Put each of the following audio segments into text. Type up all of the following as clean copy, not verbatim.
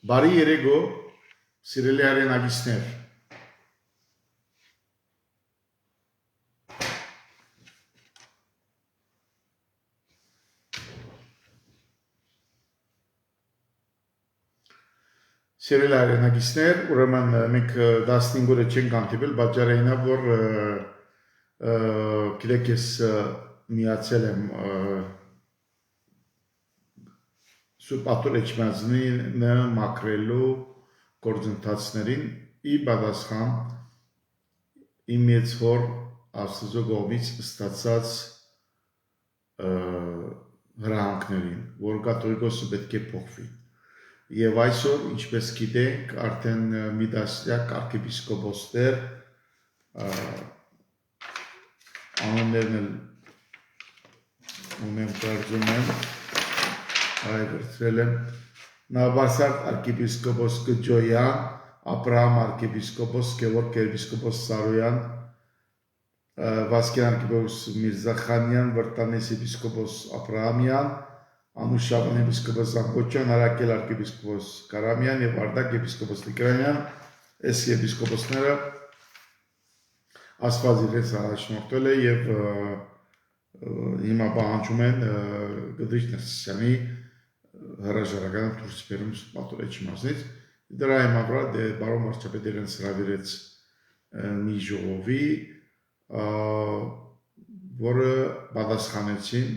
Բարի երեկո, սիրելի հայրենակիցներ։ Սիրելի հայրենակիցներ, ուրեմն մենք 15 օրը չենք հանդիպել, պատճառը այն է, որ գիտեք ես միացել եմ Սուրբ Էջմիածնին մաքրելու գործընթացներին ի պատասխան իմ մեծ հոր Աստծո կողմից ստացած հրահանգներին, որ կաթողիկոսը պետք է փոխվի։ Եվ այսօր, ինչպես գիտենք, արդեն մի դասյակ arczepiskoposներ անուններն ունեմ կարծում եմ այգրել եմ Նավասարդ arczepiskopos Գջոյան, Աբրահամ arczepiskopos, Գևորգ arczepiskopos Սարոյան, Վասկեն arczepiskopos Միրզախանյան, Վրտանես episkopos Աբրահամյան, Անուշավան episkopos Զանգոչյան, Արաքել arczepiskopos Կարամյան և Արդակ episkopos Տիգրանյան, այս episkoposները Աստված իրենց առաջնորդել է և հիմա պահանջում են Գդրիչ Ներսիսյանի հրաժարականը դուրս բերում Սուրբ Էջմիածնից։ Դրա հիմնավորած պարոն վարչապետը իրենց հրավիրեց մի ժողովի, որը պատասխանեցին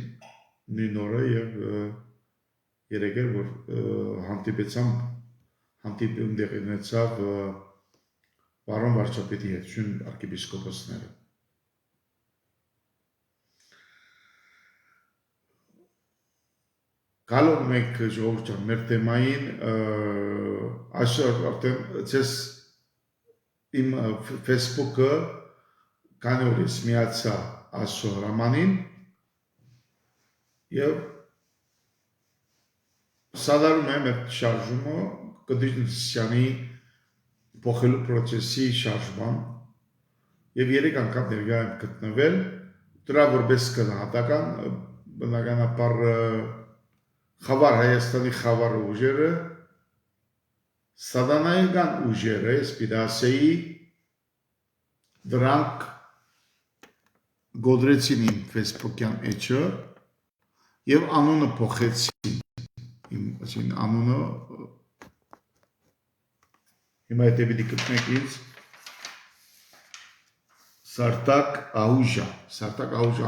նույն օրը և երեկ էր, որ հանդիպում տեղի ունեցավ պարոն վարչապետի հետ, շուն arczepiskoposները։ Գալով մենք ժողովուրդ ջան մեր թեմային, այսօր արդեն ցես իմ Facebook-ը քանի օր ես միացա Աստծո հրամանին և սադարում եմ այդ շարժումը Գդրիչ Ներսիսյանի փոխելու process-ի շարժման և 3 անգամ ներկա եմ գտնվել, դրա որպես գնահատական, բնականաբար Խավար Հայաստանի խավար ուժերը, սատանայական ուժերը, ես պիտի ասեի, դրանք գոդրեցին իմ Facebook-յան էջը և անունը փոխեցին, իմ անունը, հիմա եթե պիտի գտնեք ինձ, Սարտակ Ահուժա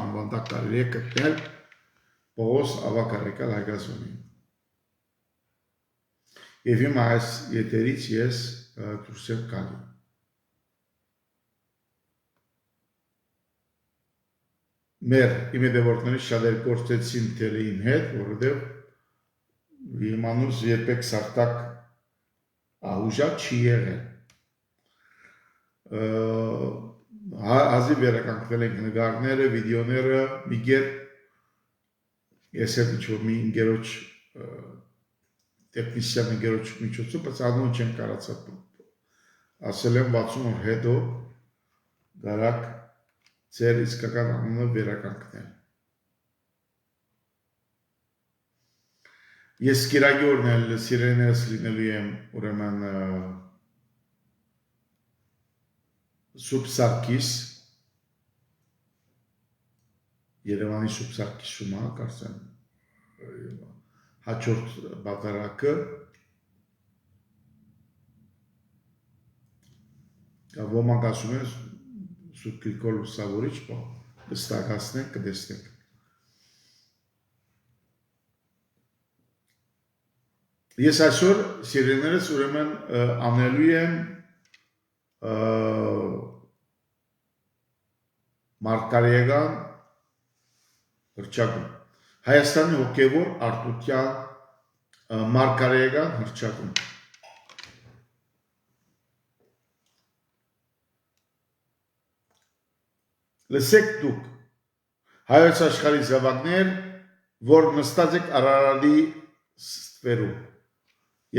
անվանդակ կարելի է գտնել Պողոս Ավագարեկալ Հայգազոնին։ Եվ հիմա այս եթերից ես դուրս եմ գալի։ Իմ հետևորդներից շատեր գործեցին թելի իմ հետ, որովհետև իմ անունս երբեք Սարտակ Ահուժա չի եղել։ Հազիվ վերականգնել ենք նկարները, վիդեոները, մի կերպ ես հետ ինչ-որ մի ընկերոջ, տեխնիսյան ընկերոջ միջոցով, բայց անունը չեմ կարացել, ասել եմ 60 օր հետո դարակ ձեր իսկական անունը վերականգնել։ Ես կիրակի օրն էլ սիրելիներս լինելու եմ ուրեմն Սուրբ Սարգիս, Երևանի Սուրբ Սարգիսում, կարծեմ, հաջորդ բادرակը, ոմանք ասում են Սուրբ Գրիգոր Լուսավորիչ, կստակացնենք, կտեսնենք։ Ես այսօր սիրելիներս ուրեմն անելու եմ Մարգարեական հռչակում, Հայաստանի հոգևոր արտության Մարգարեական հռչակում։ Լսեք դուք, հայոց աշխարհի զավակներ, որ նստած եք Արարատի ստվերում,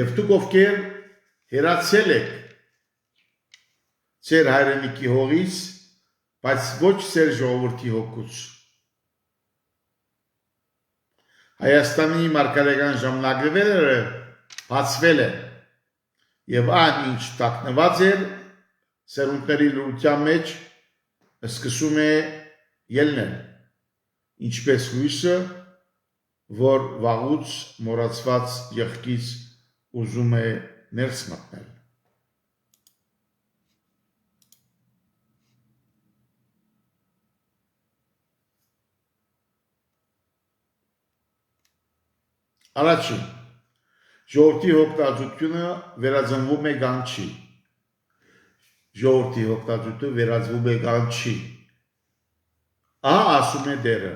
և դուք ովքեր հեռացել եք ձեր հայրենիքի հողից, բայց ոչ ձեր ժողովրդի հոգուց։ Հայաստանի մարգարեական ժամանակները բացվել են, եւ այն ինչ տակնված էր սերունդների լրության մեջ սկսում է ելնել ինչպես հույսը որ վաղուց մոռացված եղքից ուզում է ներս մտնել Առաջին ժողովրդի հոգտածությունը վերածնվում է գանչի ժողովրդի հոգտածությունը վերածվում է գանչի ասում է դերը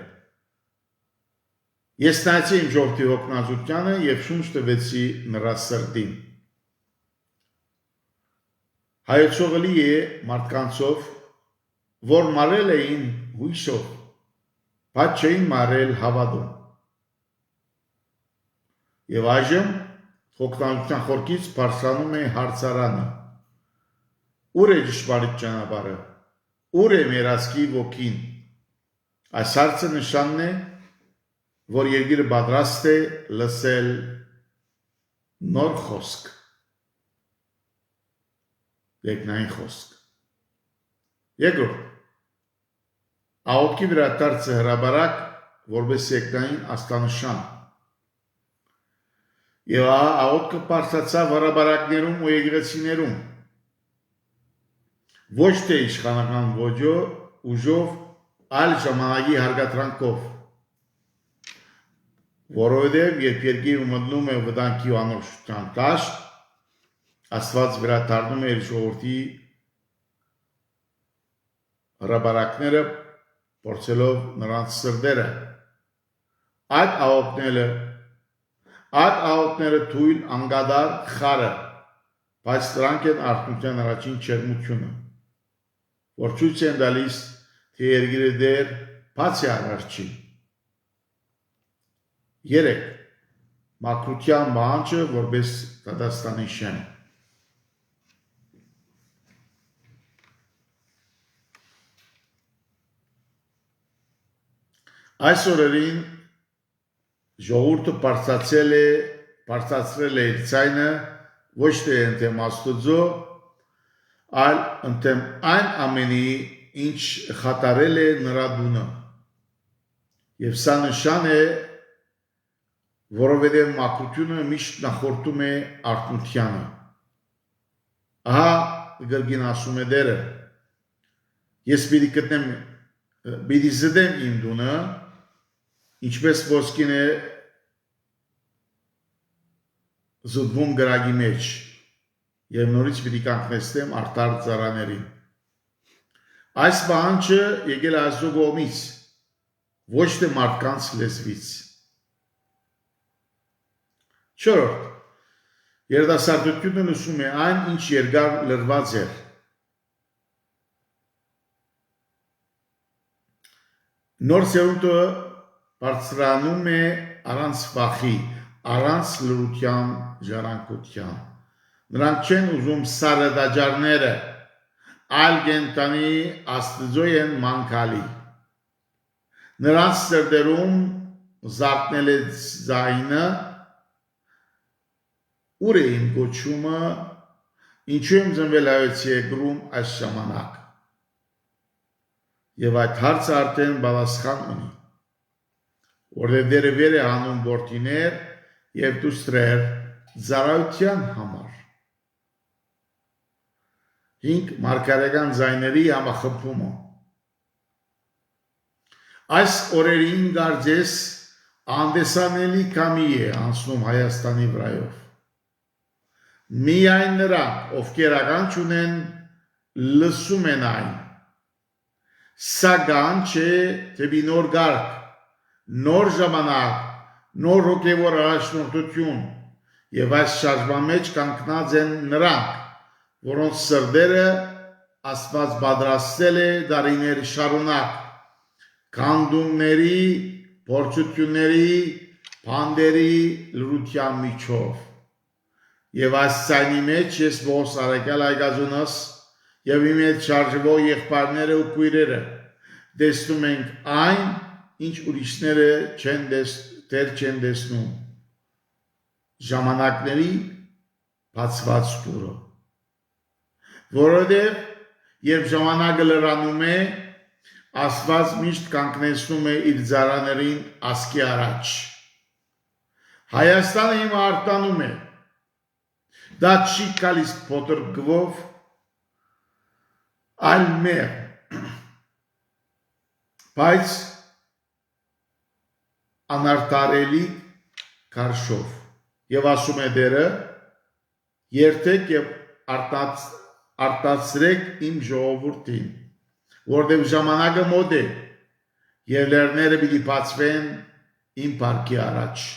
Ես նայեցի իմ ժողովրդի հոգնածությանը եւ շունչ տվեցի նրա սրտին Հայեցողը լի է մարդկանցով որ մարել էին հույսով բայց չէին մարել հավատում Եվ այժմ հոգնածության խորքից բարձրանում է հարցարանը Ուր է ճշմարիտ ճանապարհը Ուր է մեր ազգի ոգին Այս հարցը նշանն է որ երկիրը պատրաստ է լսել նոր խոսք երկնային խոսք Երկրորդ Աղոթքի վրա դարձը հրաբարակ որպես երկնային աստանշան Եվ աղոթքը բարձրացավ հրաբարակներում ու եկեղեցիներում ոչ թե իշխանական ուժով այլ ժամանակի հարգատրանքով որովհետև երբ երկիրը մտնում է վտանգի ու անորոշության դաշտ Աստված վերադառնում է իր ժողովրդի հրաբարակները փորձելով նրանց սրտերը այդ աղոթները թույլ անգադար խարը բայց դրանք են արթնության առաջին ջերմությունը որ ցույց են տալիս թե երկիրը դեռ բաց է առաջի 3. Մաքրության պահանջը որպես Դատաստանի շեմ Այս օրերին ժողովուրդը բարձրացրել է իր ձայնը ոչ թե ընդդեմ Աստծո, այլ ընդդեմ այն ամենի, ինչ խաթարել է նրա դունը։ Եվ սա նշան է, որովհետև մաքրությունը միշտ նախորդում է արթնությանը։ Ահա գրգին ասում է դերը. Ես պիտի զդեմ իմ դունը, ինչպես ոսկին է զդվում գրագի մեջ, և նորից պիտի կանգնեցնեմ արդար ծառաներին։ Այս պահանջը եկել է Աստծո կողմից, ոչ թե մարդկանց լեզվից։ 4. Երիտասարդությունը լսում է այն, ինչ երկար լրված էր։ Նոր սերունդը բարձրանում է առանց վախի, առանց լրության ժառանգության։ Նրանք չեն ուզում սառը տաճարները, այլ կենդանի Աստծո են մանկալի։ Նրանց սրտերում զարթնել է ձայնը, ուր է իմ կոչումը, ինչու եմ ծնվել հայոց երկրում այս ժամանակ։ Եվ այդ հարցը արդեն պատասխան ունի, որտեղ դերը վեր է հանում որդիներ և դուստրեր ծառայության համար։ 5. Մարգարեական ձայների համախմբումը Այս օրերին կարծես անդեսանելի կամի է անցնում Հայաստանի վրայով։ Միայն նրանք, ովքեր ականջ ունեն, լսում են այն։ Սակայն չէ դեպի նոր գարկ, նոր ժամանակ, նոր հոգևոր առաջնորդություն և այս շարժման մեջ կանգնած են նրանք, որոնց սրտերը Աստված պատրաստել է դարիներ շարունակ, քանդումների, փորձությունների, բանտերի լրության միջով։ Եվ այս ձայնի մեջ ես ողջ արաքյալ այգազունս և իմ հետ շարժվող եղբայրները ու քույրերը տեսնում ենք այն, ինչ ուրիշները դեռ չեն տեսնում։ Ժամանակների բացված դուրը։ Որովհետև երբ ժամանակը լրանում է, Աստված միշտ կանգնեցնում է իր ծառաներին ասկի առաջ։ Հայաստանը հիմա արտանում է։ Դա չի գալիս փոթորկվով, այլ մեր։ Բայց անարտարելի կարշով։ Եվ ասում է դերը, երթեք և արտացրեք իմ ժողովուրդին, որտեղ ժամանակը մոտ է, և լեռները պիտի բացվեն իմ փառքի առաջ։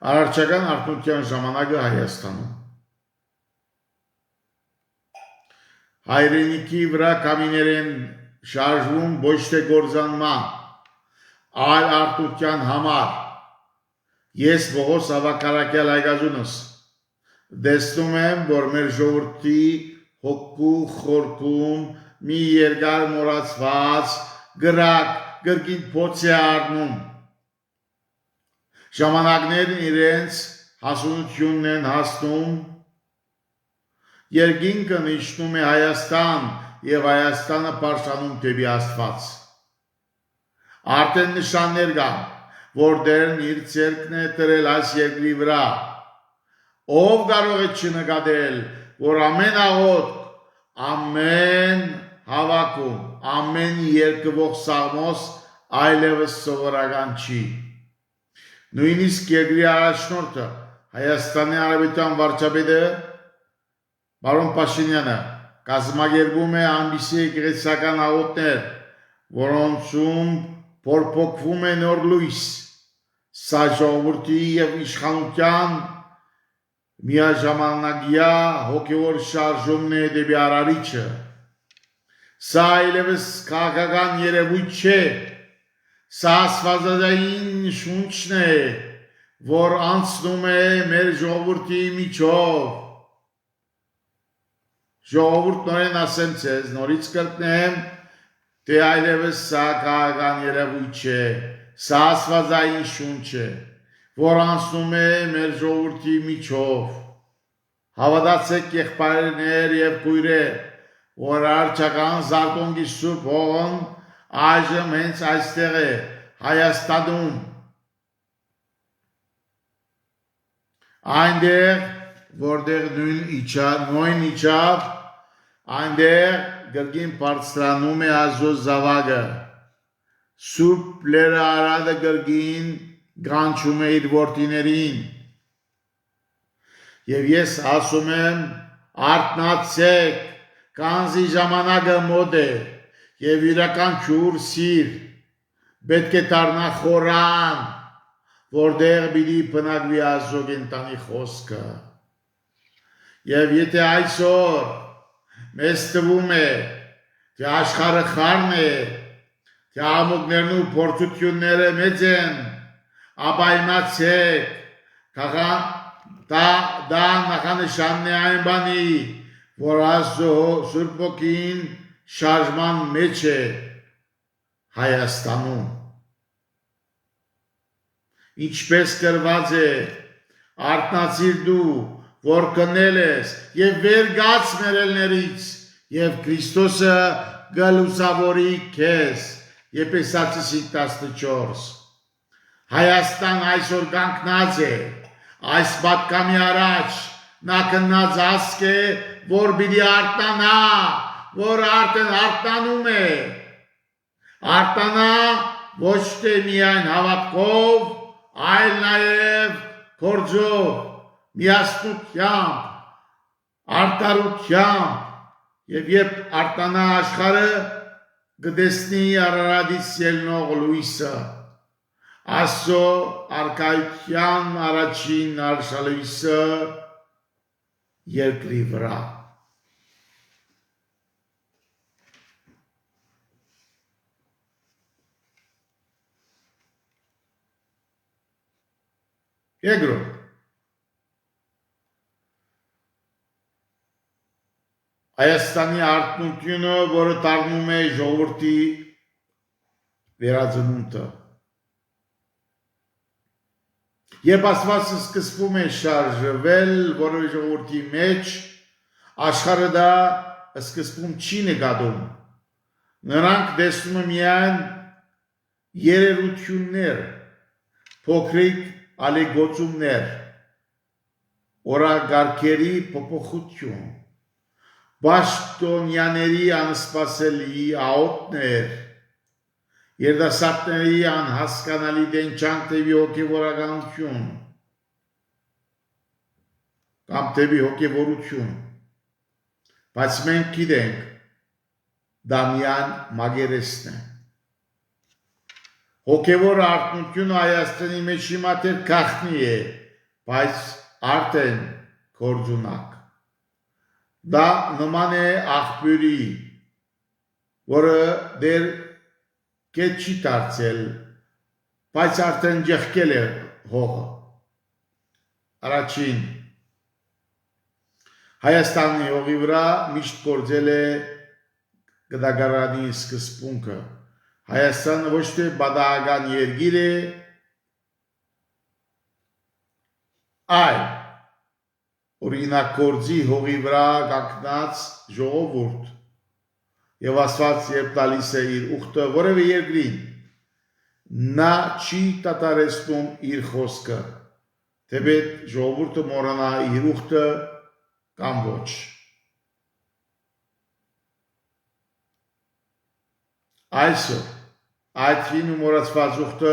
Արարչական արթնության ժամանակը Հայաստանում։ Հայրենիքի վրա կամիներ են շարժվում ոչ թե գործանման, այլ արթնության համար։ Ես Պողոս ավագարակյալ այգազունս տեսնում եմ, որ մեր ժողովրդի հոգու խորքում մի երկար մոռացված գրակ գրքին փոց է առնում։ Ժամանակներն իրենց հասունությունն են հասնում, երկինքն իջնում է Հայաստան և Հայաստանը պարշանում դեպի Աստված։ Արդեն նշաններ կան, որ դերն իր ձեռքն է դրել այս երկրի վրա։ Ով կարող է չնկատել, որ ամեն աղոթք, ամեն հավաքում, ամեն երկվող սաղմոս այլևս սովորական չի։ Նույնիսկ երկրի առաջնորդը, Հայաստանի Հանրապետության վարչապետը պարոն Փաշինյանը կազմակերպում է այնպիսի եկեղեցական աղոթքներ, որոնցում փոփոխվում է նոր լույս, սա ժողովրդի և իշխանության միաժամանակյա հոգևոր շարժումն է դեպի Արարիչը։ Սա այլևս քաղաքական երևույթ չէ, սա աստվածային շունչն է, որ անցնում է մեր ժողովրդի միջով։ Ժողովուրդ նորեն ասեմ ձեզ, նորից կրկնեմ, թե այլևս սա քաղաքական երևույթ չէ, սա աստվածային շունչ է, որ անցնում է մեր ժողովրդի միջով։ Հավատացեք եղբայրներ և քույրեր, որ արարչական զարթոնքի Սուրբ Հողն այժմ հենց այստեղ է, Հայաստանում։ Այնտեղ, որտեղ նույն իջավ, այնտեղ գրգին բարձրանում է Աստծո զավակը։ Սուրբ լերը Արարատը գրգին գանչում է իր որդիներին։ Եվ ես ասում եմ, արթնացեք, քանզի ժամանակը մոտ է, և յուրաքանչյուր սիր պետք է դառնա խորան, որտեղ պիտի բնակվի Աստծո կենդանի խոսքը։ Եվ եթե այսօր մեզ թվում է, թե աշխարհը խառն է, թե աղմուկներն ու փորձությունները մեծ են, ապա իմացեք, դա նախանշանն է այն բանի, որ Աստծո Սուրբ Հոգին շարժման մեջ է Հայաստանում։ Ինչպես գրված է, արթնացիր դու, որ քնել ես և վեր գաց մեռելներից, և Քրիստոսը կլուսավորի քեզ։ Եփեսացիս 14։ Հայաստան այսօր կանգնած է, այս պատկամի առաջ նա քննած ազգ է, որ պիտի արթնանա, որ արդեն արթնանում է։ Արթնանա ոչ թե միայն հավատքով, այլ նաև գործով, միասնությամբ, արդարությամբ, և երբ արթնանա աշխարհը, կտեսնի Արարատից ելնող լույսը, Աստծո արքայության առաջին արշալույսը երկրի վրա։ Երկրորդ, Հայաստանի արթնությունը, որը դառնում է ժողովրդի վերածնունդը։ Երբ Աստվածը սկսվում է շարժվել որևէ ժողովրդի մեջ, աշխարհը դա սկզբում չի նկատում։ Նրանք տեսնում են միայն երերություններ, փոքրիկ ալեգոծումներ, օրագարկերի փոփոխություն, Պաշտոնյաների անսպասելի աղոթներ, երիտասարդների անհասկանալի դենչանք դեպի հոգևորականություն կամ դեպի հոգևորություն, բայց մենք գիտենք դա միայն մագերեսն է։ Հոգևոր արթնությունը Հայաստանի մեջ հիմա դեռ գաղտնի է, բայց արդեն գործունակ։ Դա նման է աղբյուրի, որը դեռ կետ չի դարձել, բայց արդեն ջեղկել է հողը։ Առաջին Հայաստանի հողի վրա միշտ գործել է գդագարանի սկզբունքը։ Հայաստանը ոչ թե բադահական երկիր է, այլ օրինակ գործի հողի վրա կանգնած ժողովուրդ եւ Աստված երբ տալիս է իր ուխտը որևէ երկրին, նա չի տատարեցնում իր խոսքը, թեպետ ժողովուրդը մոռանա իր ուխտը կամ ոչ։ Այսօր այդ հին ու մոռացված ուխտը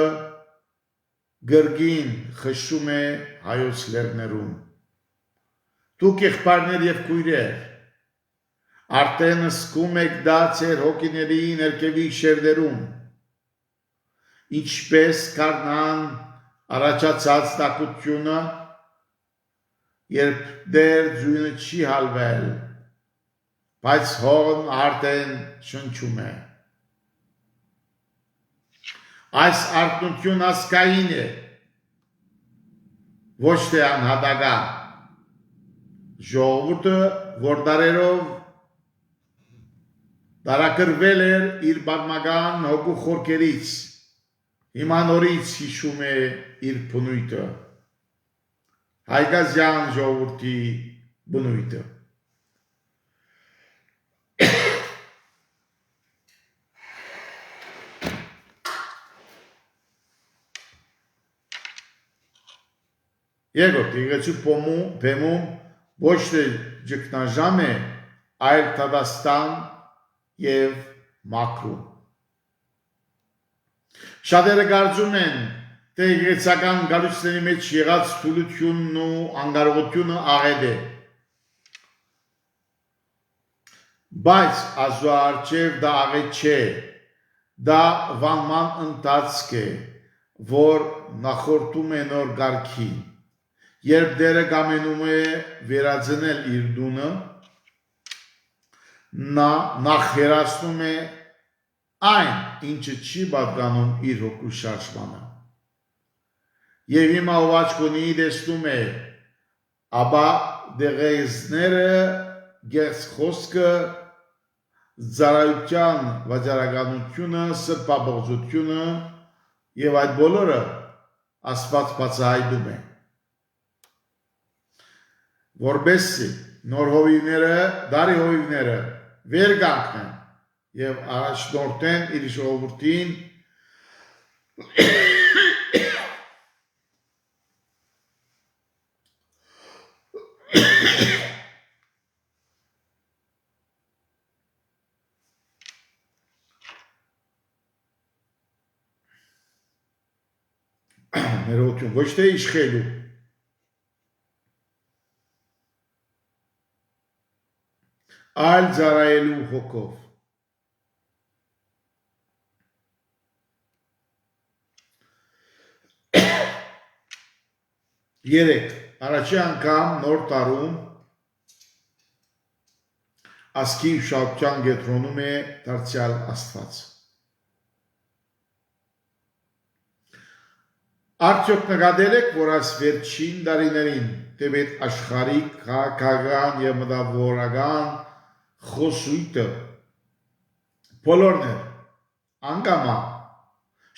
գրգին խշշում է հայոց լեռներում։ Դուք եղբայրներ եւ քույրեր, արդեն զգում եք դա ձեր հոգիների ներքևի շերտերում, ինչպես կառնան առաջացած տակությունը, երբ դեռ ձյունը չի հալվել, բայց հողն արդեն շնչում է։ Այս արթնությունը ազգային է, ոչ թե անհատական։ Ժողովուրդը, որ դարերով դարակրվել էր իր պատմական հոգու խորքերից, հիմա նորից հիշում է իր բնույթը, հայկազյան ժողովրդի բնույթը։ Երկրորդ եկեցու բեմում ոչ թե ճգնաժամ է, այլ Թադաստան եւ Մաքրում։ Շատերը կարծում են, թե եկեղեցական գալուստների մեջ եղած թուլությունն ու անկարողությունը աղետ է։ Բայց Աստծոարչև դա աղետ չէ, դա վանման ընթացք է, որ նախորդում է նոր կարգին։ Երբ դերը կամենում է վերածնել իր դունը, նա նախ հեռացնում է այն, ինչը չի պատկանում իր հոգու շարժմանը։ Եվ հիմա ով աչք ունի տեսնում է, ապա դեղեզները, գեղձ խոսքը, ծառայության վաճառականությունը, սրբաբղծությունը եւ այդ բոլորը Աստված բացահայտում է։ Որբեսի նոր հովիվները, դարի հովիվները վեր կանգնեն եւ առաջնորդեն իր ժողովրդին ներողություն, ոչ թե իշխելու, այլ ծառայելու հոգով։ Երեք, առաջի անգամ նոր տարում ասկի ուշադրության կենտրոնում է դարձյալ Աստված։ Արդյոք նկատել եք, որ այս վերջին տարիներին թեպետ աշխարհիկ, քաղաքական եւ մտավորական խոսույթը բոլորներ անգամա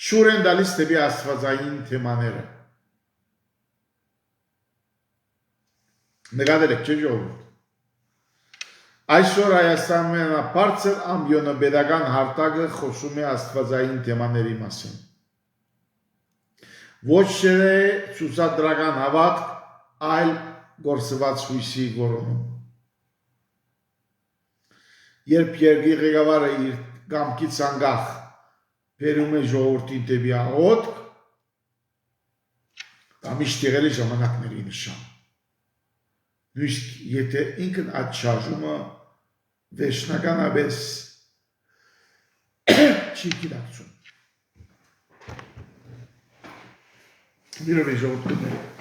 շուր են տալիս դեպի աստվածային թեմաները։ Նկատել եք, չէ՞ ժողովուրդ։ Այսօր Հայաստանում ամենաբարձր ամբիոնաբեդական հարթակը խոսում է աստվածային թեմաների մասին։ Ոչ թե ցուցադրական հավատք, այլ գործված հույսի որոնում։ Երբ երկրի ղեկավարը իր կամքից անկախ բերում է ժողովրդի դեպի աղոթք, դա միշտ եղել է ժամանակների նշան։ Նույնիսկ եթե ինքն այդ շարժումը վերջնականապես չի կիրակցում։ Մի րոպե ժողովուրդ։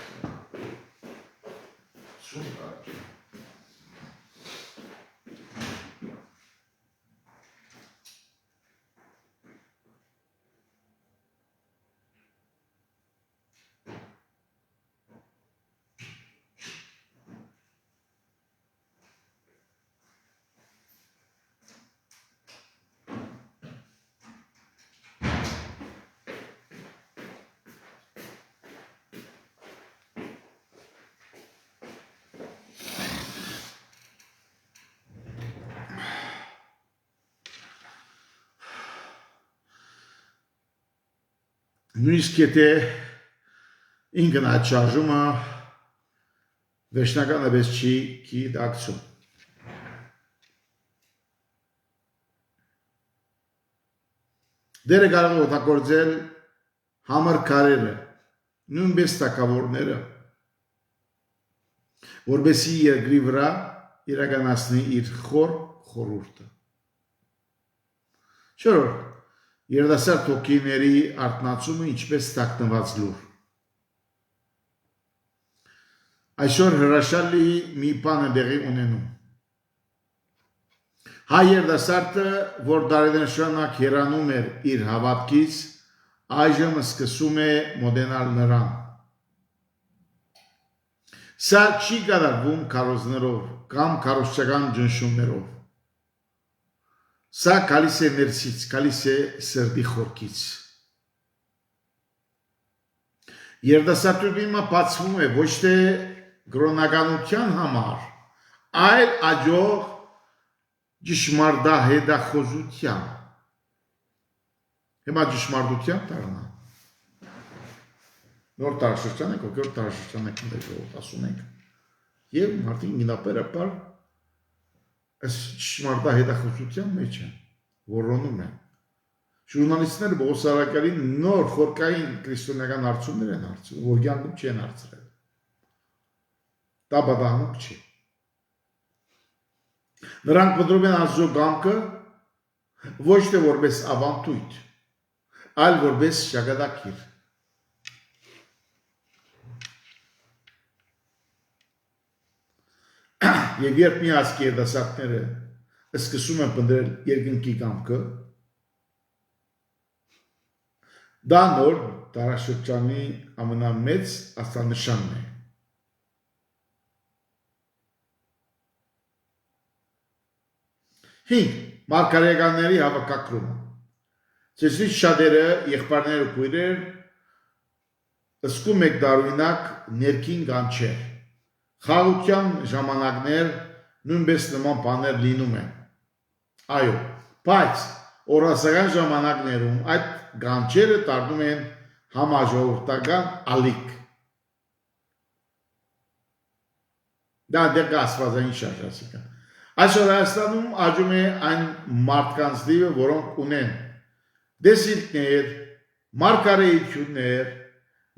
Նույնիսկ եթե ինքն այդ շարժումը վերջնականապես չի կիրակցում։ Դերը կարող է օգտագործել համր քարերը, նույնպես թագավորները, որպեսզի երկրի վրա իրականացնի իր խորհուրդը։ Չորրորդ, երիտասարդ հոգիների արթնացումը ինչպես թաքնված լուր։ Այսօր հրաշալի մի բան է տեղի ունենում։ Հայ երիտասարդը, որ դարիներ շարունակ հեռանում էր իր հավատքից, այժմ սկսում է մոտենալ նրան։ Սա չի կատարվում քարոզներով կամ քարոզչական ճնշումներով։ Սա գալիս է ներսից, գալիս է սրտի խորքից։ Երիտասարդությունը բացվում է ոչ թե կրոնականության համար, այլ աջող ճշմարտահետախուզության։ Հիմա ճշմարտության դառնա։ Նոր տարաշրջան եք, ոգեոր տարաշրջան եք, ասում ենք։ Եվ մարդիկ ինապերապար այս ճշմարտահետախուզության մեջ են, որոնում են։ Ժուրնալիստները Բողոս Սահակյանին նոր խորքային քրիստոնեական հարցումներ են հարցնում, որ կյանքում չեն հարցրել։ Դա բադահանուկ չի։ Նրանք մտնում են Աստծո կամքը ոչ թե որպես ավանդույթ, այլ որպես ճակատագիր։ Եվ երբ մի ազգի երիտասարդները սկսում են փնտրել երկնքի կամքը, դա նոր դարաշրջանի ամենամեծ աստանշանն է։ Հինգ, մարգարեականների հավաքակրումը։ Ձեզնից շատերը եղբայրներ ու քույրեր զգում եք տարօրինակ ներքին կանչեր։ Խաղաղության ժամանակներ նույնպես նման բաներ լինում են։ Այո, բայց օրասական ժամանակներում այդ կանչերը դառնում են համաժողովրդական ալիք։ Դա դեպի աստվածային շարժասիկա։ Այսօր Հայաստանում աճում է այն մարդկանց թիվը, որոնք ունեն դեսիլտներ, մարգարեություններ,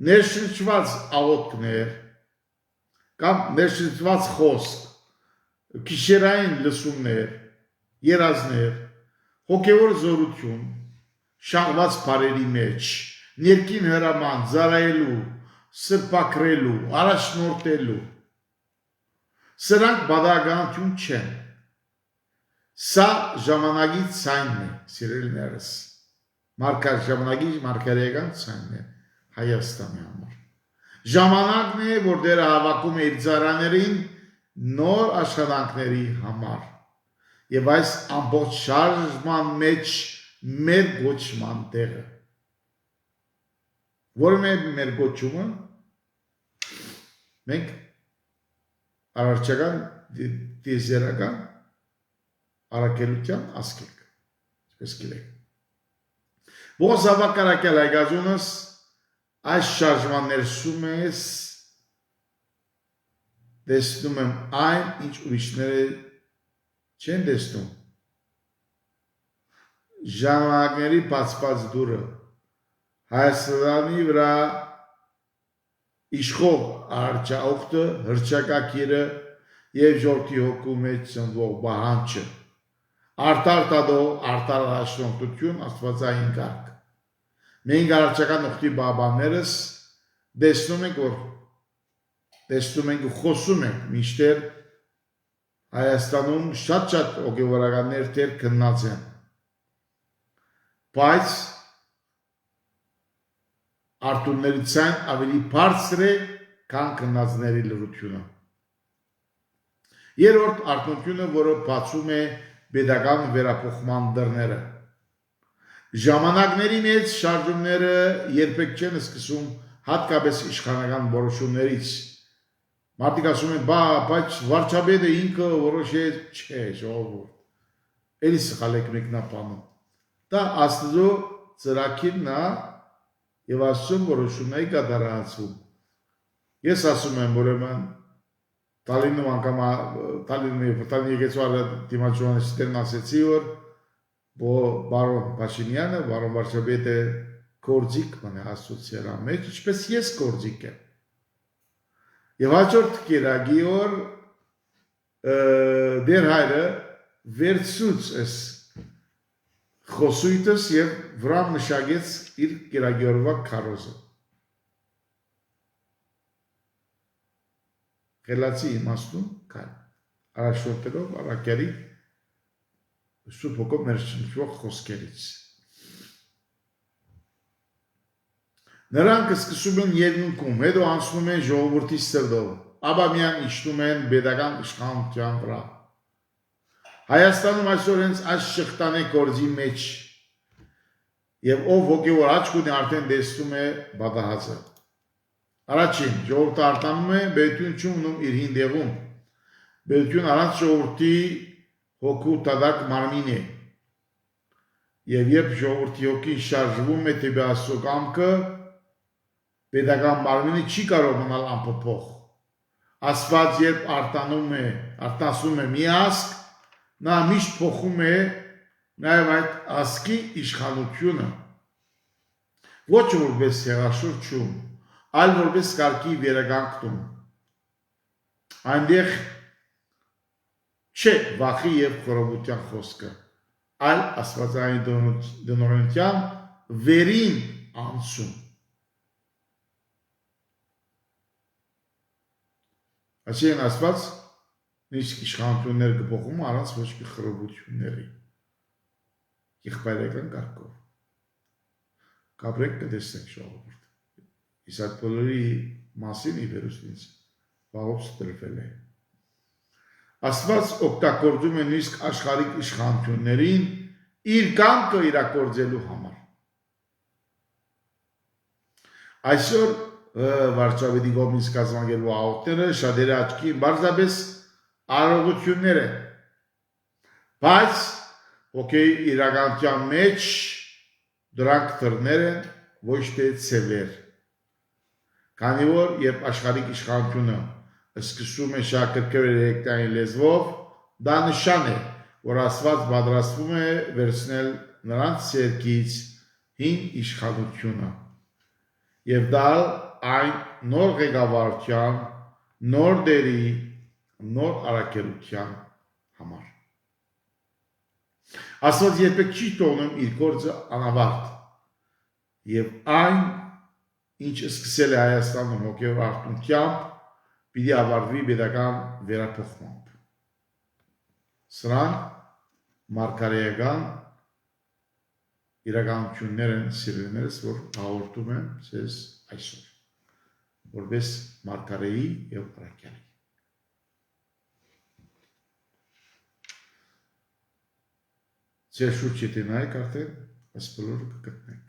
ներշնչված աղոթքներ կամ ներշնչված խոսք, գիշերային լսումներ, երազներ, հոգևոր զորություն, շաղված բարերի մեջ, ներքին հրաման, ծառայելու, սրբակրելու, առաջնորդելու։ Սրանք բادرականություն չեն։ Սա ժամանակի ցայնն է, սիրելիներս։ Ժամանակի մարգարեական ցայնն է Հայաստանի համար։ Ժամանակն է, որ Տերը հավաքում է իր ծառաներին նոր աշխատանքների համար։ Եվ այս ամբողջ շարժման մեջ մեր գոչման տեղը։ Որն է մեր գոչումը։ Մենք արարչական դիզերական արակելության ասկեք այսպես գիտեք ո՞ս ավակարակել այգազունս այս շարժման ներսում ես տեսնում եմ այն ինչ ուրիշները չեն տեսնում ժամանակների բացված դուրը Հայաստանի վրա իշխող արարչաուղտը հռչակագիրը եւ ժողովրդի հոգու մեջ ծնվող բանջը արտար տադող արտար առաջնորդություն աստվածային կարգ մենք արարչական ուղտի բաբաներս տեսնում ենք ու խոսում ենք միշտեր Հայաստանում շատ հոգևորականներ դեռ քննած են բայց արտուններից ավելի բարձր է քան քննածների լրությունը երրորդ արտոնությունը որը բացում է pedagogan վերափոխման դռները ժամանակների մեջ շարժումները երբեք չեն սկսում հատկապես իշխանական որոշումներից մարդիկ ասում են բայց վարչապետը ինքը որոշեց չէ ժողովուրդ էլի սխալ եք մեկնաբանում դա աստծո ծրագիրն է եւ աստծո որոշումների կատարածում ես ասում եմ ուրեմն Տալինում անգամ Տալինի եկեցվարը դիմաճոհանիստերն ասեցի որ բարոն Փաշինյանը բարոն վարչապետը գործիք մնա ասոցիալա մեջ ինչպես ես գործիք եմ եւ հաջորդ կերակի օր դեր հայրը վերցուց էս խոսույթս եւ վրա մշակեց իր կերակիորվա քարոզը Խելացի իմաստուն կան առաջորդելով առակյալի սուրբ հոգով ներշնչվող խոսքերից նրանք սկսում են երկնքում հետո անցնում են ժողովրդի սրտով ապա միայն իջնում են pedagogan իշխանության վրա Հայաստանում այսօր հենց այս շղթանի գործի մեջ եւ ով հոգեոր աչք ունի արդեն տեսնում է բադահացը Առաջին ժողովուրդը արտանում է բերություն չունում իր հինդեղում բերություն առանց ժողովրդի հոգու տադակ մարմին է եւ երբ ժողովրդի հոգին շարժվում է դեպի աստծո կամքը pedagogan մարմինը չի կարող մնալ անփոփոխ Աստված երբ արտասում է մի ասկ նա միշտ փոխում է նաեւ այդ ասկի իշխանությունը ոչ որպես հեղաշրջում այլ որպես կարգի վերականգնում այնտեղ չէ վախի եւ խորովության խոսքը այլ աստվածային դնորենության վերին անցում Այսինքն աստված իսկ իշխանություններ կփոխում առանց ոչ մի խորովությունների եղբայրական կարգով կապրեք կտեսնեք ժողովուրդ Իսկ այդ բոլորի մասին իվերուսնից վաղուց տրվել է Աստված օգտագործում է նույնիսկ աշխարհիկ իշխանություններին իր կամքը իրագործելու համար Այսօր վարչապետի կողմից կազմակերպվող աղոթները շատերի աչքին բարձրապես արարողություններ են բայց հոգեի իրականության մեջ դրանք դռներ են ոչ թե ցևեր Քանի որ երբ աշխարհիկ իշխանությունը սկսում է շակերտել երեքտային լեզվով դա նշան է որ Աստված պատրաստվում է վերցնել նրանց ցերկից հին իշխանությունը եւ դա այն նոր ղեկավարության նոր դերի նոր արակելության համար Աստված երբեք չի թողնում իր գործը անավարտ եւ այն ինչ սկսել է Հայաստանում հոգեոր արտոնությամբ պիտի ավարտվի pedagogan վերափոխմամբ Սրանք մարգարեական իրականություններ են սիրելիներս որ հաղորդում եմ ձեզ այսօր որպես մարգարեի եւ առաքյալի Ձեր շուրջը տնայք արդեն այս բոլորը կգտնեք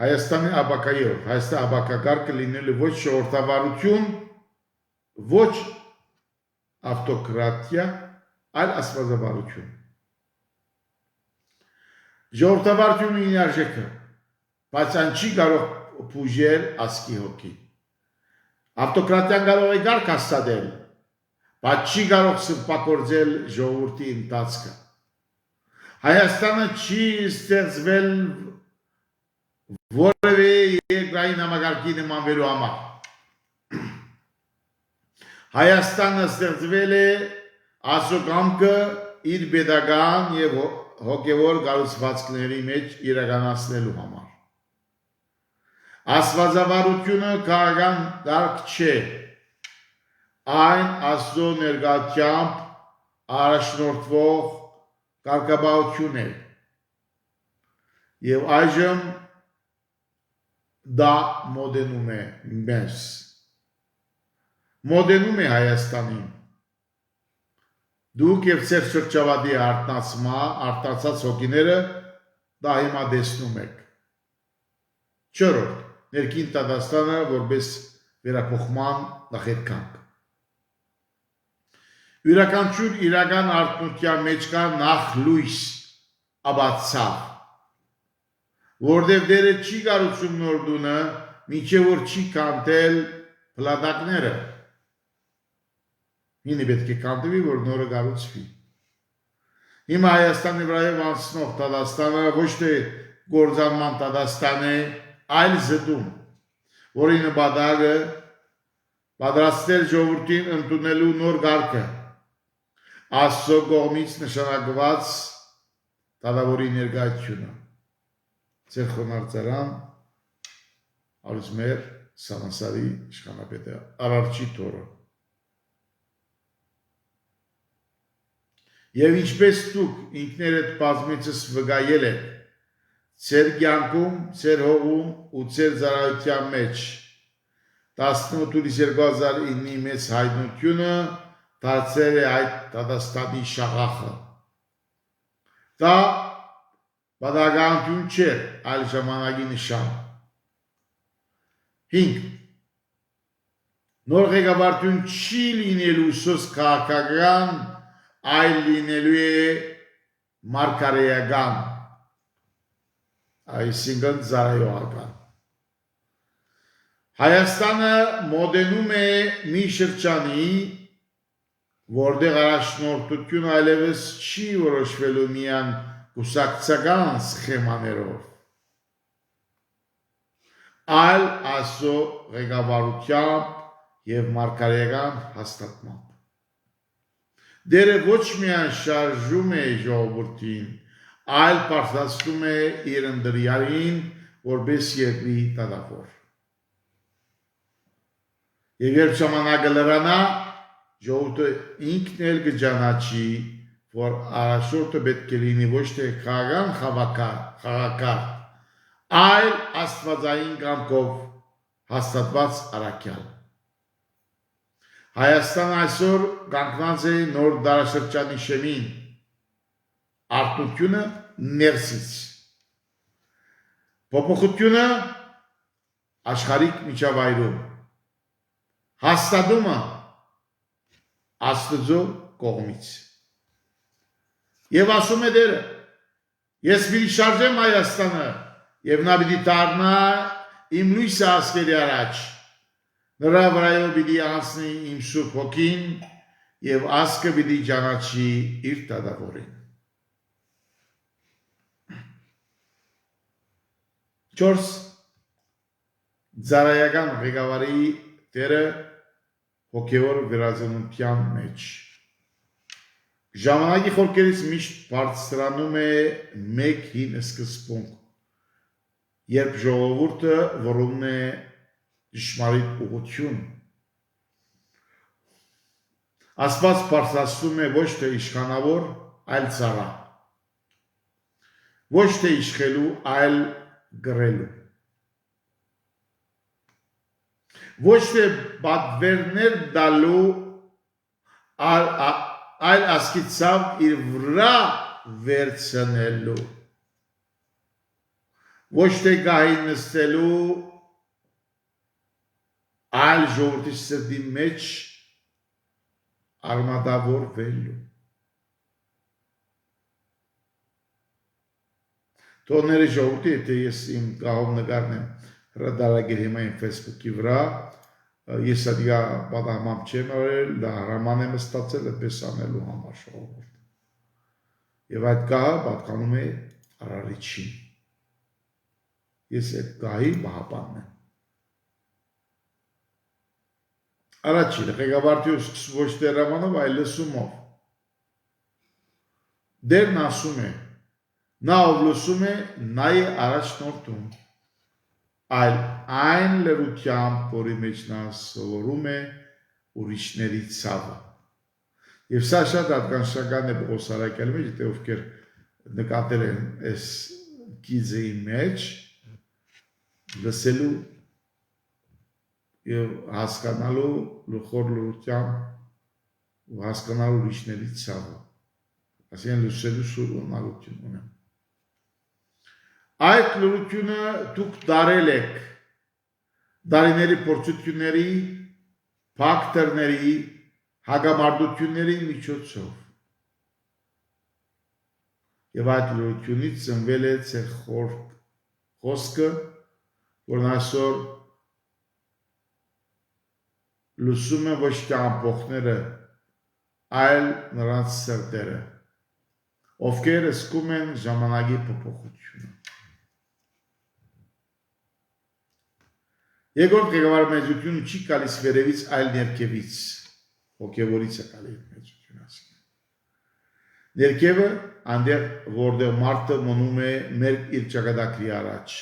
Հայաստանի աբակայով, Հայաստանի աբակագարկը լինելու ոչ ժողովրդավարություն, ոչ ավտոկրատիա, այլ աստվածավարություն։ Ժողովրդավարությունը ինարժեքը, բայց այն չի կարող բուժել ասկի հոգի։ Ավտոկրատիան կարող է գարկ հաստատել, բայց չի կարող սրբակործել ժողովրդի ընթացքը։ Հայաստանը չի ստեղծվել որևէ երկրային համակարգի նմանվելու համար։ Հայաստանը ստեղծվել է Աստծո կամքը իր պետական եւ հոգեվոր կառուցվածքների մեջ իրականացնելու համար։ Աստվածավարությունը քաղաքական կարգ չէ, այն Աստծո ներկայությամբ առաջնորդվող կարգապահություն է, եւ այժմ դա մոդենում է մեզ, մոդենում է Հայաստանին։ Դուք եւ ձեր շրջավայրի արտացած հոգիները դա հիմա տեսնում եք։ Չորրորդ, ներքին Տադաստանը որպես վերափոխման նախերկանք։ Յուրաքանչյուր իրական արտնության մեջ կա նախ լույս, ապա ցավ, որտեղ դերը չի կառուցում նորդունը, մինչև որ չի կանտել փլատակները։ Ինի պետք է կանտվի, որ նորը կառուցվի։ Հիմա Հայաստանի վրայով անցնող Տադաստանը ոչ թե գործանման Տադաստան է, այլ զտում, որի նպատակը պատրաստել ժողովրդին ընդունելու նոր կարգը, Աստծո կողմից նշանակված դատավորի ներկայությունը։ Ձեր խոնարհծարան Արուսմեր Սանասարի իշխանապետը Արարչի թորը։ Եվ ինչպես դուք ինքներդ բազմիցս վկայել եք, ձեր կյանքում, ձեր հողում ու ձեր ծառայության մեջ 18/2009-ի մեծ հայտնությունը դարձել է այդ Տադաստանի շաղախը։ Դա պատահականություն չէ, այլ ժամանակի նշան։ 5. Նոր ղեկավարություն չի լինելու սոս քաղաքական, այլ լինելու է մարգարեական, այսինքն ծառայողական։ Հայաստանը մոդենում է մի շրջանի, որտեղ առաջնորդությունը այլևս չի որոշվելու միայն կուսակցական սխեմաներով, այլ Աստծո ղեկավարությամբ եւ մարգարեական հաստատմամբ։ Դերը ոչ միայն շարժում է ժողովրդին, այլ պարտադվում է իր ընտրյալին որպես երկրի դատավոր։ Եվ երբ ժամանակը լրանա, ժողովուրդը ինքն էլ կճանաչի, որ առաջնորդը պետք է լինի ոչ թե քաղաքական խաղակարգ, այլ աստվածային կամքով հաստատված առաքյալ։ Հայաստանը այսօր կանգնած է նոր դարաշրջանի շեմին, արթնությունը ներսից, փոփոխությունը աշխարհիկ միջավայրում, հաստատումը Աստծո կողմից։ Եվ ասում է դերը, ես պիտի շարժեմ Հայաստանը, եւ նա պիտի դառնա իմ լույսը ազգերի առաջ, նրա վրայով պիտի անցնի իմ սուրբ հոգին, եւ ազգը պիտի ճանաչի իր դատավորին։ 4. Ծառայական ղեկավարի դերը հոգևոր վերածնության մեջ։ Ժամանակի խորքերից միշտ բարձրանում է մեկ հին սկզբունք, երբ ժողովուրդը որոնում է ճշմարիտ ուղղություն։ Աստված բարձրացնում է ոչ թե իշխանավոր, այլ ծառա, ոչ թե իշխելու, այլ գրելու, ոչ թե պատվերներ տալու, այլ ասկիցավ իր վրա վերցնելու, ոչ թե գահին նստելու, այլ ժողովրդի սրտի մեջ արմատավորվելու։ Թողների ժողովրդի, եթե ես իմ գահով նկարն եմ հրադարագիր հիմա իմ Facebook-ի վրա, ես ադիգա պատահմամբ չեմ արել, դա հրաման եմ ստացել այդպես անելու համար ժողովուրդ։ Եվ այդ գահը պատկանում է Արարիչին։ Ես այդ գահի պահապանն եմ։ Առաջինը ղեկավարությունը սկսում ոչ թե հրամանով, այլ լսումով։ Դերն ասում է, նա ով լսում է, նա է առաջնորդում, այլ այն լրությամբ, որի մեջ նա սովորում է ուրիշների ցավը։ Եվ սա շատ հատկանշական է Պողոս Արաքյալի մեջ, եթե ովքեր նկատել են այս գիծի մեջ, լսելու և հասկանալու խոր լրությամբ ու հասկանալու ուրիշների ցավը, այսինքն լսելու սուր ունակություն ունեմ։ Այդ լրությունը դուք դարել եք դարիների փորձությունների, փակտերների, հագամարտությունների միջոցով։ Եվ այդ լրությունից ծնվել է ձեր խոսքը, որն այսօր լսում է ոչ թե ամբողջները, այլ նրանց սրտերը, ովքեր զգում են ժամանակի փոփոխությունը։ Երկրորդ ղեկավարմեծությունը չի գալիս վերևից, այլ ներքևից, հոգևորից է գալիս մեծությունը։ Ներքևը այնտեղ, որտեղ մարդը մնում է իր ճակատագրի առաջ։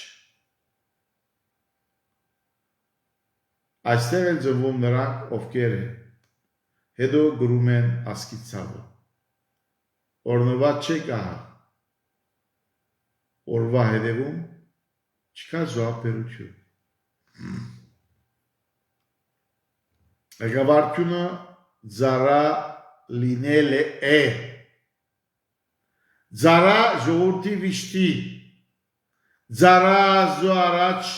Այստեղ են ծնվում նրանք, ովքեր հետո գրում են ասկի ցավը։ Օրնված չէ կահա, օրվա հետևում չկա զոհաբերություն։ Ղեկավարությունը ձառա լինել է։ Ձառա ժողովրդի վիշտի, ձառա ազու առաջ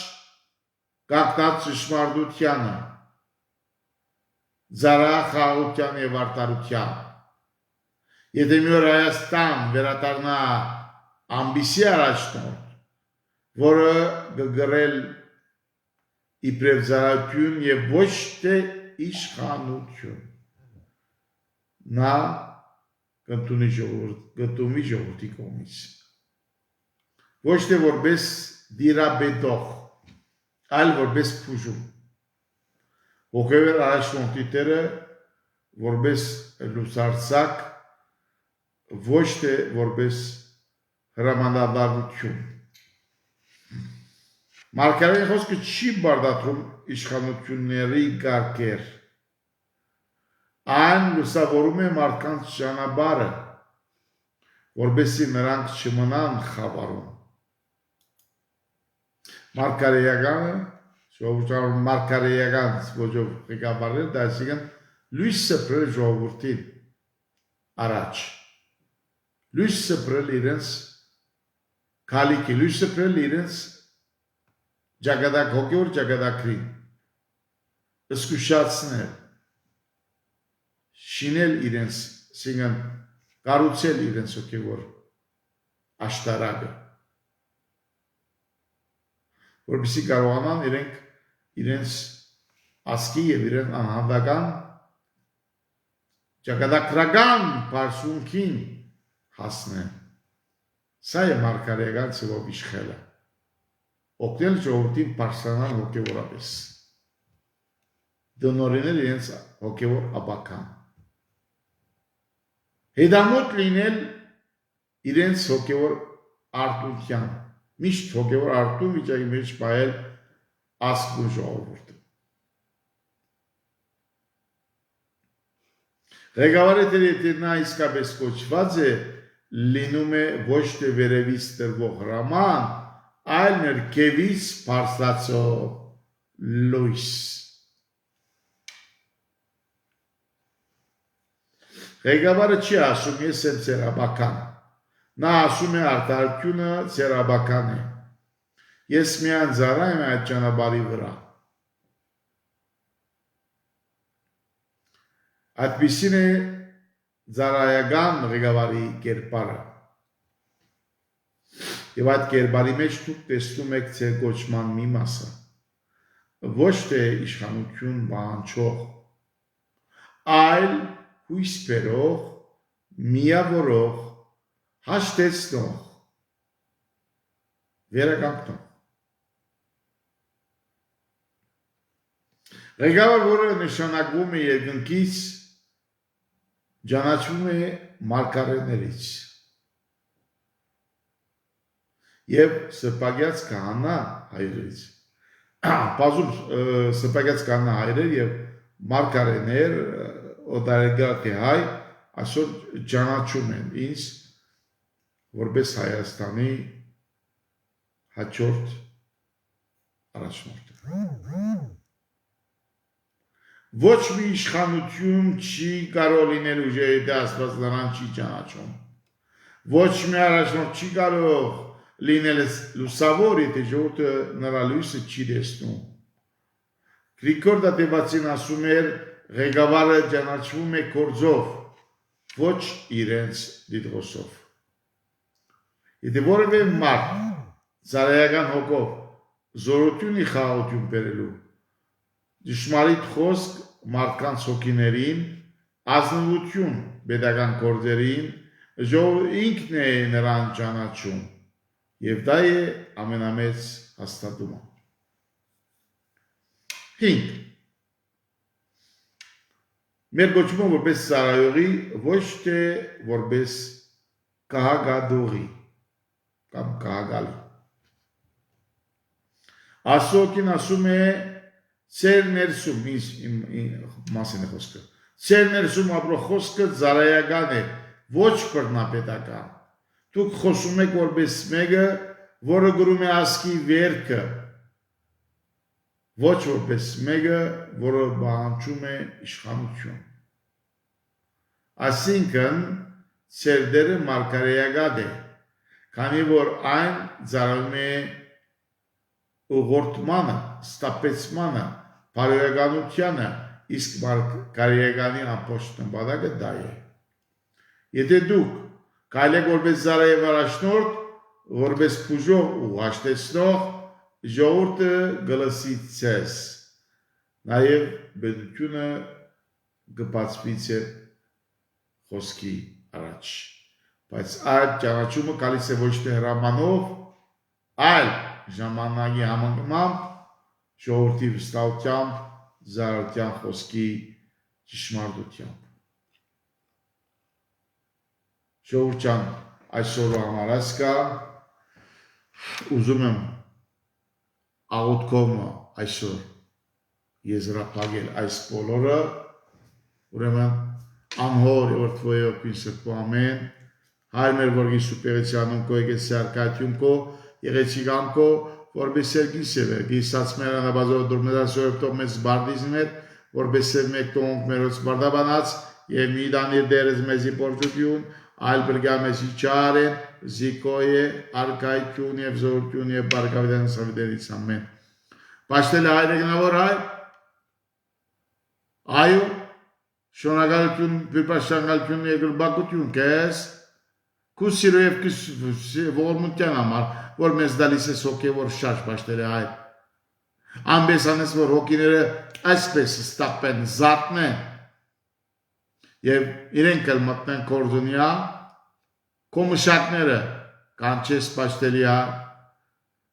կակտած ճշմարտությանը, ձառա խաղաղության և արդարության։ Եթե մի օր Հայաստան վերադառնա ամբիսի առաջնորդ, որը կգրել իբրև ձառայություն և ոչ թե իշխանություն, նա կընդունի ժողովրդի կողմից։ Ոչ թե որպես դիրաբետող, այլ որպես փուժում։ Հոգևոր առաջնորդի տերը որպես լուսարձակ, ոչ թե որպես հրամանատարություն։ Մարգարեի խոսքը չի բարդացնում իշխանությունների կարգեր։ Այն լուսավորում է մարդկանց ճանապարհը, որպեսզի նրանք չմնան խավարում։ Մարգարեական ոճով ղեկավարել, դա այսինքն լույս սփռել ժողովրդին առաջ։ Լույս սփռել իրենց քալիքի, լույս սփռել իրենց հոգևոր ճակատագրին, զսկուշացնել, շինել իրենց, այսինքն կառուցել իրենց հոգևոր աշտարակը, որպեսզի կարողանան իրենց ասկի և իրենց անհատական ճակատագրական բարձունքին հասնեն։ Սա է մարգարեական ձևով իշխելը, օգնել ժողովրդին բարձրանալ հոգևորապես, դնորինել իրենց հոգևոր ապական, հետամոտ լինել իրենց հոգևոր արտության, միշտ հոգևոր արտու վիճակի մեջ պահել ազգն ու ժողովուրդը։ Ղեկավարի եթե նա իսկապես կոչված է, լինում է ոչ թե վերևից տրվող հրաման, այլ ներքևից բարձրացող լույս։ Ղեկավարը չի ասում ես եմ ցերաբական, նա ասում է արդարությունը ցերաբական է։ Ես միայն ձառա եմ այդ ճանապարհի վրա։ Այդպիսին է ծառայական ղեկավարի կերպարը։ Եվ այդ կերպարի մեջ դուք տեսնում եք ձեր կոչման մի մասը, ոչ թե իշխանություն պահանջող, այլ հույս բերող, միավորող, հաշտեցնող, վերականգնող։ Ղեկավար, որը նշանակվում է երկնքից, ճանաչվում է մարգարեներից եւ սպագյաց քահանա հայրերից։ Բազում սպագյաց քահանա հայրեր եւ մարգարեներ օտարերկրացի հայ այսօր ճանաչում են ինձ որպես Հայաստանի հաջորդ առաջնորդ։ Ոչ մի իշխանություն չի կարող լինել ուժերի դե Աստված նրան չի ճանաչում։ Ոչ մի առաջնորդ չի կարող լինել լուսավոր, եթե ժողովուրդը նրա լույսը չի տեսնում։ Գրիգոր Դատեվացին ասում էր, ղեկավարը ճանաչվում է գործով, ոչ իրենց դիտողով։ Եթե որևէ մարդ ծառայական հոգով զորությունի խաղաղություն բերելու ճշմարիտ խոսք մարդկանց հոգիներին, ազնվություն պետական գործերին, ժողովուրդը ինքն է նրան ճանաչում եւ դա է ամենամեծ հաստատումը։ 5. Մեր կոչումը որպես ծառայողի, ոչ թե որպես կահագադողի կամ կահագալի։ Աստծոքին ասում է Ձեր ներսում, մասին է խոսքը, ձեր ներսում ապրող խոսքը ծառայական է, ոչ բռնապետական։ Դուք խոսում եք որպես մեկը, որը գրում է ասկի վերքը, ոչ որպես մեկը, որը պահանջում է իշխանություն։ Այսինքն, ձեր դերը մարգարեական է, քանի որ այն ծառայում է ուղղորդմանը, ստապեցմանը, բարոյականությանը, իսկ մարգարեականի ամբողջ նպատակը դա է։ Եթե դուք կարելի որպես ծառայող առաջնորդ, որպես բուժող ու հաշտեցնող, ժողովուրդը գլսի ձեզ, նաև պետությունը կբացվի ձեր խոսքի առաջ։ Բայց այդ ճանաչումը գալիս է ոչ թե հրամանով, այլ ժամանակի համընկմամբ, ժողովրդի վստահությամբ, ծառայության խոսքի ճշմարտությամբ։ Ժողովուրդ ջան, այսօրվա համար ասկա, ուզում եմ աղոթքով այսօր եզրափակել այս բոլորը, ուրեմն անհոր եւ Твоё Писание ամեն, հայր մեր որ Հիսուսպեղեցիանում քո եկեցի արքայություն քո, եղեցիկամ քո, որպես երկի սևեր, գիսած մեր անաբազով դուրմեդասով տող մեծ բարդիզներ, որպես մեկ տոնք մերոց բարդաբանած եւ մի դանիր դերս մեզի պորտություն, այլ բրգամեսի չարեն, զիկոյ է, արքայություն եւ զորություն եւ բարգավիճան սավիդերից ամեն։ Պաշտել է հայր գնավոր հայր, այո, շնորհակալություն, բրպաշտանգալություն եւ գրբակություն քեզ, քու սիրո եւ ողորմության համար, որ մեզ դալիս է հոգևոր շարժ պաշտել է հայր։ Անպես անես, որ հոգիները այսպես ստապեն, զատնեն եւ իրենք էլ մտնեն կորդոնիա, քո մշակները կանչես պաշտելի է,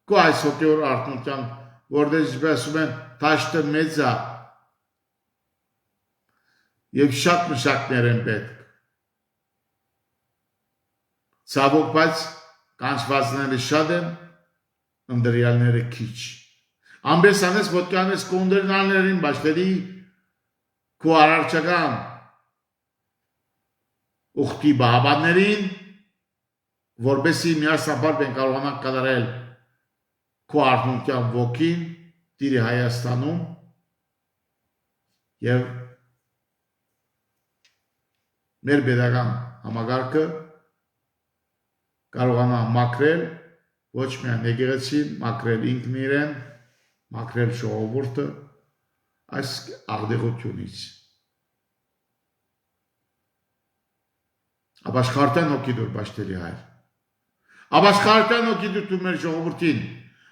քո այս հոգևոր արթնության, որտեղ ասում են թաշտը մեծ է եւ շատ մշակներ են պետք։ Ցավոք, բայց կանչվածները շատ են, ընդրյալները քիչ։ Անպես անես ոտկանես կոնդերնալներին բաշտերի քո արարչական ուխտի բահաբաններին, որբեսի միասնաբար բեն կարողանանք կատարել քո արթնության ոգին Տիրի Հայաստանում եւ մեր pedagogan համագարկը կարողանա մաքրել ոչ միայն եկեղեցին, մաքրել ինքն իրեն, մաքրել ժողովուրդը այս աղդեղությունից։ Աբաշխարտան հոգի դուր բաշտելի հայր։ Աբաշխարտան հոգի դուր դու մեր ժողովրդին։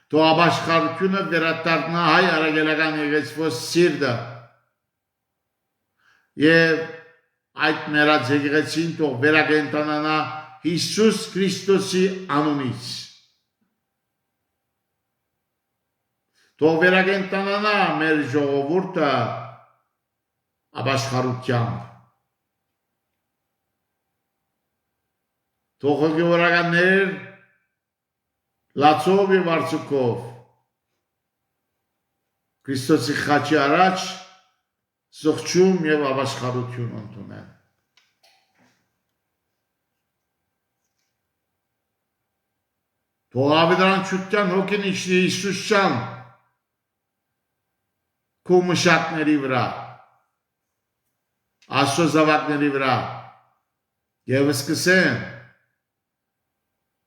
Թող աբաշխարությունը վերադառնա հայ արագելական եկեղեցու սիրտը։ Եվ այդ մերած եկեղեցին թող վերակենդանանա Հիսուս Քրիստոսի անունից։ Թող վերակենդանանա մեր ժողովուրդը աբաշխարությամբ։ Թող հոգևորականներ լացով եւ արցուկով Քրիստոսի խաչի առաջ սողջում եւ աբաշխարություն ընդունեն։ Թող ավետարանչության հոգին իջնի Հիսուս շան քո մշակների վրա, Աստծո զավակների վրա եւ սկսեն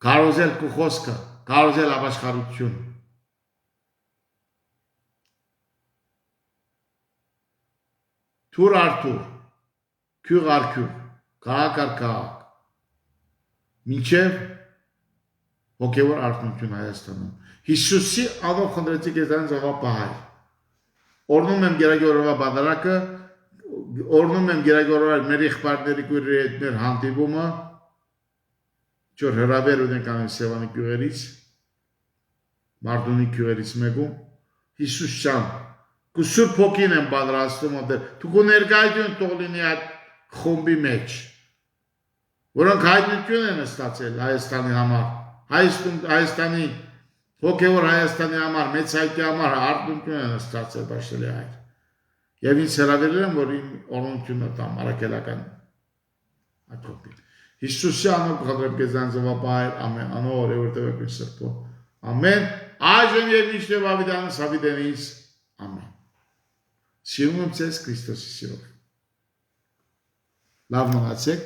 կարոզել քո խոսքը, կարոզել աբաշխարություն։ Թուր արթուր, քյուղ արքյուղ, քաղաք առ քաղաք, մինչև հոգևոր արթունություն Հայաստանում։ Հիսուսի անով խնդրեցի քեզան զավապահայր։ Օրնում եմ Գերագորովա բادرակը, օրնում եմ Գերագորովա մեր եղբայրների քույրերի հետ մեր հանդիպումը, ճոր հրավեր ունենք անում Սևանի գյուղերից, Մարդունի գյուղերից մեկում, Հիսուս շան, քո սուրբ հոգին եմ պատրաստում դեր, դու քո ներկայություն թող լինի այդ խումբի մեջ, որոնք հայտնություն են ստացել Հայաստանի համար, Հայաստանի հոգևոր Հայաստանի համար, մեծ հայտի համար արտնություն են ստացել բաշտելի հայր։ Եվ ինձ հրավիրել եմ, որ իմ օրհնությունը տամ առաքելական այդ խումբին։ Հիսուսի անով խնդրեմ քեզան զավապահայր, ամեն անոր օրերով սրբո։ Ամեն այժմ եւ միշտ ավիդանս ավիդենից ամեն։ Սիրում եմ ձեզ Քրիստոսի սիրով։ Լավ մնացեք։